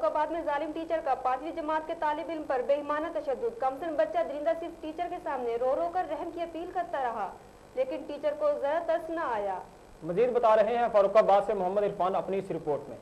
फारुखाबाद में जालिम टीचर का 5वीं जमात के तालिब इल्म पर बेईमाना तशद्दुद। कमसन बच्चा दरिंदा सिर्फ टीचर के सामने रो रो कर रहम की अपील करता रहा, लेकिन टीचर को जरा तरस न आया। मजीद बता रहे हैं फारुखाबाद से मोहम्मद इरफान अपनी इस रिपोर्ट में।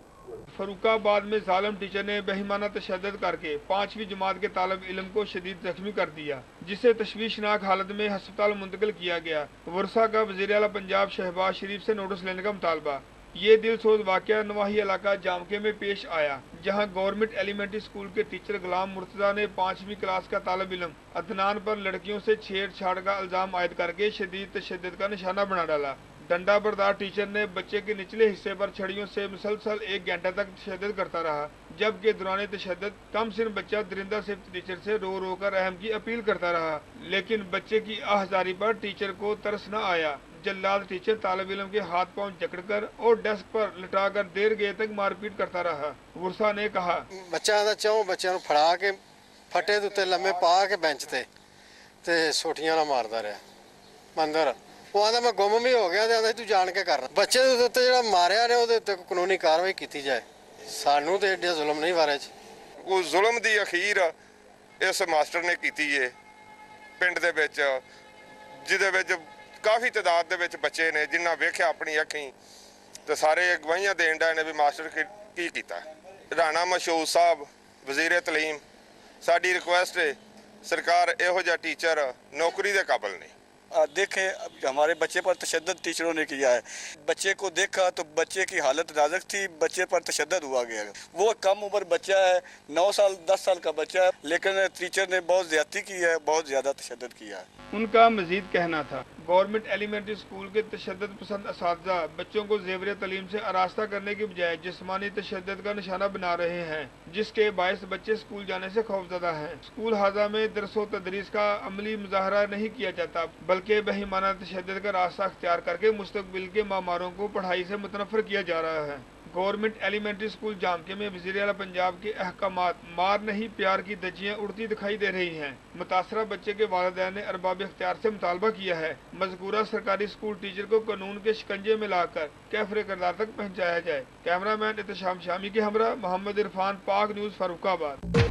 फरुखाबाद में जालिम टीचर ने बेईमाना तशद्दुद करके 5वीं जमात के तालिब इल्म को शदीद जख्मी कर दिया, जिसे तशवीशनाक हालत में अस्पताल मुंतकिल किया गया। वर्षा का वज़ीर आला पंजाब शहबाज शरीफ से नोटिस लेने का मुतालबा। ये दिलसोज वाक़या नवाही इलाका जामके में पेश आया, जहां गवर्नमेंट एलिमेंट्री स्कूल के टीचर गुलाम मुर्तज़ा ने 5वीं क्लास का तालिब इल्म अदनान पर लड़कियों से छेड़छाड़ का इल्ज़ाम आयद करके शदीद तशद्दुद का निशाना बना डाला। डंडा बरदार टीचर ने बच्चे के निचले हिस्से पर छड़ियों से मुसलसल 1 घंटे तक तशद्दुद करता रहा, जबकि दौरान तशद्दुद कमसिन बच्चा दरिंदा सिर्फ टीचर से रो रो कर रहम की अपील करता रहा, लेकिन बच्चे की आहजारी पर टीचर को तरस न आया। जल्लाद टीचर तालिब इल्म के हाथ पांव जकड़कर और डेस्क पर लिटाकर देर गए तक मारपीट करता रहा। वर्षा ने कहा, बच्चा दा चौं बच्चों नूं फड़ा के फटे दे उत्ते लम्मे पा के बेंच ते सोटियां नाल मारदा रहा अंदर। वो आंदा मैं गुम भी हो गया, आंदा तू जान के कर रहा। बच्चे दे उत्ते जेड़ा मारिया ने ओदे उत्ते कानूनी कार्रवाई की जाए। सानू तो एडा जुल्म नहीं बारे च। वो जुल्म दी अखीर इस मास्टर ने कीती है पिंड दे विच, जिहदे विच काफ़ी तादाद दे विच बच्चे ने जिन्हां वेख्या अपनी अखीं ते सारे गवाहियां देण डए ने भी मास्टर की कीता। राणा मशहूद साहब वज़ीर तलीम, साडी रिक्वेस्ट है सरकार इहो जिहा टीचर नौकरी दे काबिल नहीं। देखें हमारे बच्चे पर तशद्दुद टीचरों ने किया है। बच्चे को देखा तो बच्चे की हालत नाजुक थी, बच्चे पर तशद्दुद हुआ गया। वो कम उम्र बच्चा है, 9 साल 10 साल का बच्चा है, लेकिन टीचर ने बहुत ज्यादती की है, बहुत ज्यादा तशद्दुद किया है। उनका मजीद कहना था, गवर्नमेंट एलिमेंट्री स्कूल के तशद्दुद पसंद असातिज़ा बच्चों को ज़ेवर तलीम से आरास्ता करने की बजाय जिस्मानी तशद्दुद का निशाना बना रहे हैं, जिसके बायस बच्चे स्कूल जाने से खौफजदा हैं। स्कूल हाजा में दरस व तदरीस का अमली मुजाहरा नहीं किया जाता, बल्कि बेईमाना तशद्दुद का रास्ता अख्तियार करके मुस्तकबिल के मामारों को पढ़ाई से मुतनफ़र किया जा रहा है। गवर्नमेंट एलिमेंट्री स्कूल जामके में वज़ीर आला पंजाब के अहकामात मार नहीं प्यार की धज्जियां उड़ती दिखाई दे रही हैं। मुतासरा बच्चे के वालिदैन ने अरबाब इख्तियार से मुतालबा किया है मज़कूरा सरकारी स्कूल टीचर को कानून के शिकंजे में लाकर कैफरे किरदार तक पहुँचाया जाए। कैमरामैन इत्तेशाम शामी के हमरा मोहम्मद इरफान, पाक न्यूज़, फारुखाबाद।